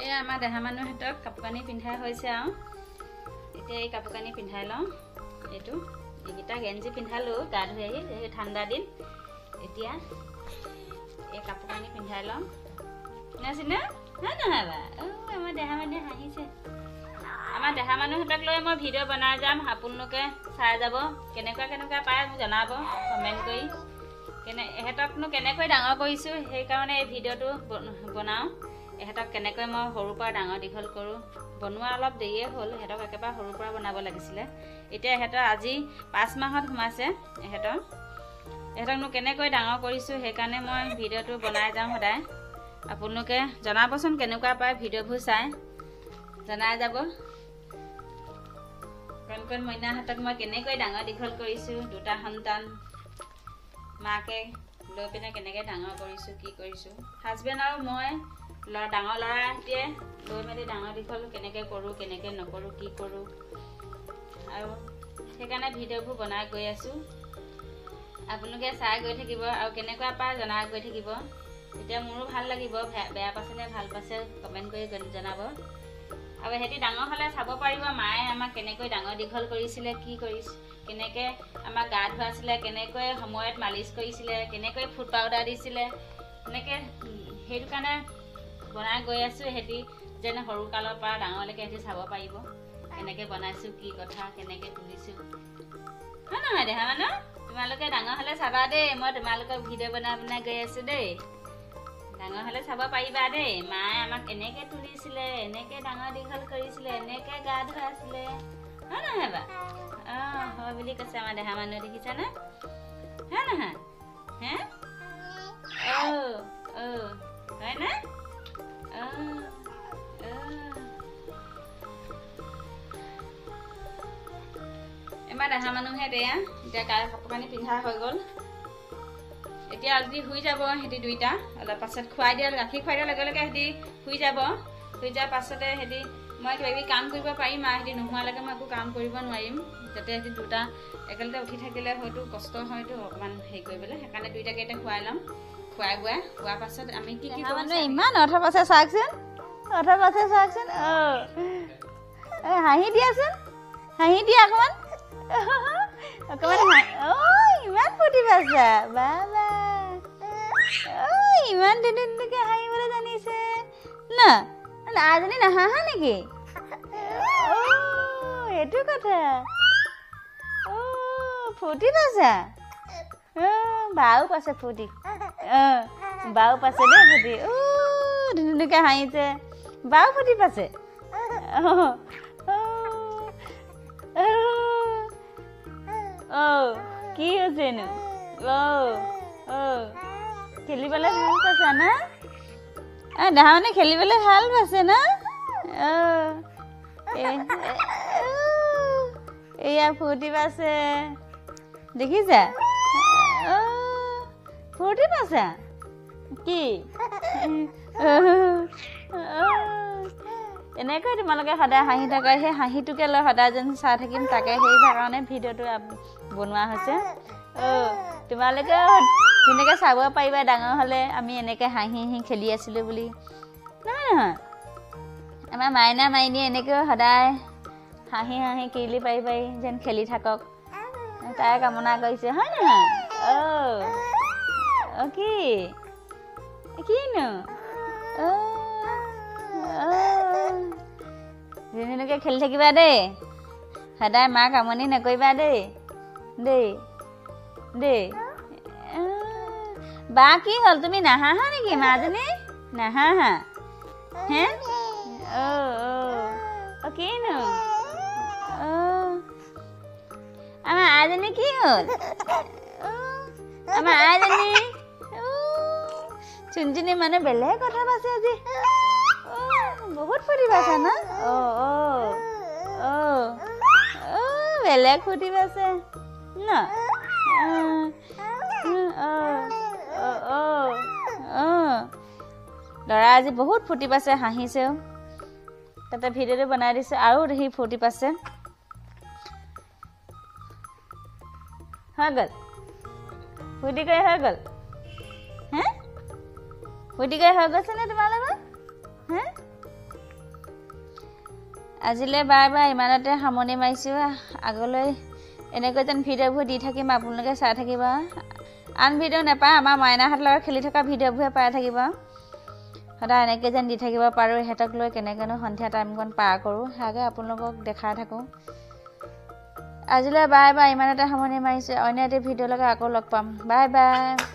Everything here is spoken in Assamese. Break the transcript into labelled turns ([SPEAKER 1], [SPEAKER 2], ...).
[SPEAKER 1] এই আমাৰ দেহা মানুহহঁতক কাপোৰ কানি পিন্ধাই হৈছে আৰু এতিয়া এই কাপোৰ কানি পিন্ধাই লওঁ এইটো এইকেইটা গেঞ্জি পিন্ধালোঁ গা ধুই আহি এই ঠাণ্ডা দিন এতিয়া এই কাপোৰ কানি পিন্ধাই লওঁ নাচিনে হয় নহয় বা আমাৰ দেহা মানুহে হাঁহিছে আমাৰ দেহা মানুহহঁতক লৈ মই ভিডিঅ' বনাই যাম আপোনালোকে চাই যাব কেনেকুৱা পায় মোক জনাব কমেণ্ট কৰি এহেঁতকনো কেনেকৈ ডাঙৰ কৰিছোঁ সেইকাৰণে এই ভিডিঅ'টো বনাওঁ এহেঁতক কেনেকৈ মই সৰুৰ পৰা ডাঙৰ দীঘল কৰোঁ বনোৱা অলপ দেৰিয়ে হ'ল এহেঁতক একেবাৰে সৰুৰ পৰা বনাব লাগিছিলে এতিয়া এহেঁতৰ আজি 5 মাহত সোমাইছে এহেঁতকনো কেনেকৈ ডাঙৰ কৰিছোঁ সেইকাৰণে মই ভিডিঅ'টো বনাই যাওঁ সদায় আপোনালোকে জনাবচোন কেনেকুৱা পায় ভিডিঅ'বোৰ চাই জনাই যাব কণ মইনাহঁতক মই কেনেকৈ ডাঙৰ দীঘল কৰিছোঁ দুটা সন্তান মাকে লৈ পিনে কেনেকৈ ডাঙৰ কৰিছোঁ কি কৰিছোঁ হাজবেণ্ড আৰু মই ডাঙৰ ল'ৰাহঁতে লৈ মেলি ডাঙৰ দীঘল কেনেকৈ কৰোঁ কেনেকৈ নকৰোঁ কি কৰোঁ আৰু সেইকাৰণে ভিডিঅ'বোৰ বনাই গৈ আছোঁ আপোনালোকে চাই গৈ থাকিব আৰু কেনেকুৱা পায় জনাই গৈ থাকিব তেতিয়া মোৰো ভাল লাগিব বেয়া পাইছেনে ভাল পাইছে কমেণ্ট কৰি জনাব আৰু এহেঁতি ডাঙৰ হ'লে চাব পাৰিব মায়ে আমাক কেনেকৈ ডাঙৰ দীঘল কৰিছিলে কি কৰিছে কেনেকৈ আমাক গা ধুৱাইছিলে কেনেকৈ সময়ত মালিচ কৰিছিলে কেনেকৈ ফুড পাউডাৰ দিছিলে এনেকৈ সেইটো কাৰণে বনাই গৈ আছোঁ এহেঁতি যেনে সৰুকালৰ পৰা ডাঙৰলৈকে এহেঁতি চাব পাৰিব কেনেকৈ বনাইছোঁ কি কথা কেনেকৈ তুলিছোঁ হয় নহয় দেহা মানুহ তোমালোকে ডাঙৰ হ'লে চাবা দেই মই তোমালোকক ভিডিঅ' বনাই গৈ আছোঁ দেই ডাঙৰ হ'লে চাব পাৰিবা দেই মায়ে আমাক এনেকৈ তুলিছিলে এনেকৈ ডাঙৰ দীঘল কৰিছিলে এনেকৈ গা ধুৱাইছিলে হয় নহয় বা হয় বুলি কৈছে আমাৰ দেহা মানুহ দেখিছানে হয় নহয় হে হয় না এবাৰ দেহা মানুহে দেয়া এতিয়া গাই কাপোৰ কানি পিন্ধা হৈ গ'ল এতিয়া আজি শুই যাব সিহঁতি দুইটা অলপ পাছত খুৱাই দিয়া গাখীৰ খুৱাই দিয়াৰ লগে লগে সিহঁতি শুই যাব শুই যোৱাৰ পাছতে সিহঁতি মই কিবা কিবি কাম কৰিব পাৰিম আৰু সিহঁতি নোহোৱালৈকে মই একো কাম কৰিব নোৱাৰিম যাতে সিহঁতি দুটা একেলগে উঠি থাকিলে হয়তো কষ্ট হয়তো অকণমান হেৰি কৰিবলৈ সেইকাৰণে দুইটাকে এতিয়া খুৱাই ল'ম খুৱাই বোৱাই খোৱাৰ পাছত আমি কি কি
[SPEAKER 2] মানে ইমান অৰ্থ পাছে চাওকচোন হাঁহি দিয়াচোন হাঁহি দিয়া অকণমান ইমান ফূৰ্তি পাইছা বাবা ইমান ধুনীয়াকৈ হাঁহিবলৈ জানিছে ন আজনী নাহাঁহা নেকি এইটো কথা ফূৰ্তি পাইছা বাও পাইছে ফূৰ্তি বাও পাইছে দেই ফূৰ্তি ধুনীয়াকৈ হাঁহিছে বাও ফূৰ্তি পাইছে কি হৈছেনো খেলিবলৈ ভাল পাইছা না দেহা মানে খেলিবলৈ ভাল পাইছে না এয়া ফূৰ্তি পাইছে দেখিছা ফূৰ্তি পাইছা কি এনেকৈ তোমালোকে সদায় হাঁহি থকা সেই হাঁহিটোকে লৈ সদায় যেন চাই থাকিম তাকে সেই কাৰণে ভিডিঅ'টো বনোৱা হৈছে তোমালোকে ধুনীয়াকৈ চাব পাৰিবা ডাঙৰ হ'লে আমি এনেকৈ হাঁহি খেলি আছিলোঁ বুলি নহয় আমাৰ মাইনা মাইনী এনেকৈ সদায় হাঁহি কিলি পাৰি যেন খেলি থাকক তাই কামনা কৰিছে হয় নহয় কিনো ধুনীয়াকৈ খেলি থাকিবা দেই সদায় মাক আমনি নকৰিবা দেই বা কি হ'ল তুমি নাহাঁহা নেকি মাজনী নাহাঁহা হে কিনো আমাৰ আইজনী কি হ'ল আমাৰ আইজনী চুনচুনি মানে বেলেগ কথা পাইছে আজি বহুত ফূৰ্তি পাইছা ন বেলেগ ফূৰ্তি পাইছে ন ল'ৰা আজি বহুত ফূৰ্তি পাইছে হাঁহিছেও তাতে ভিডিঅ'টো বনাই দিছে আৰু সি ফূৰ্তি পাইছে হৈ গ'ল ফূৰ্তি কৰি হৈ গ'ল হে ফূৰ্তি কৰি হৈ গৈছে নে তোমালোকৰ হে আজিলৈ বাই বাই ইমানতে সামৰণি মাৰিছোঁ আগলৈ এনেকৈ যেন ভিডিঅ'বোৰ দি থাকিম আপোনালোকে চাই থাকিব আন ভিডিঅ' নাপায় আমাৰ মাইনাহঁতৰ লগত খেলি থকা ভিডিঅ'বোৰহে পাই থাকিব সদায় এনেকৈ যেন দি থাকিব পাৰোঁ সিহঁতক লৈ কেনেকৈনো সন্ধিয়া টাইমকণ পাৰ কৰোঁ সেয়াকে আপোনালোকক দেখাই থাকোঁ আজিলৈ বাই বাই ইমানতে সামৰণি মাৰিছোঁ অন্য এটি ভিডিঅ'লৈকে আকৌ লগ পাম বাই বাই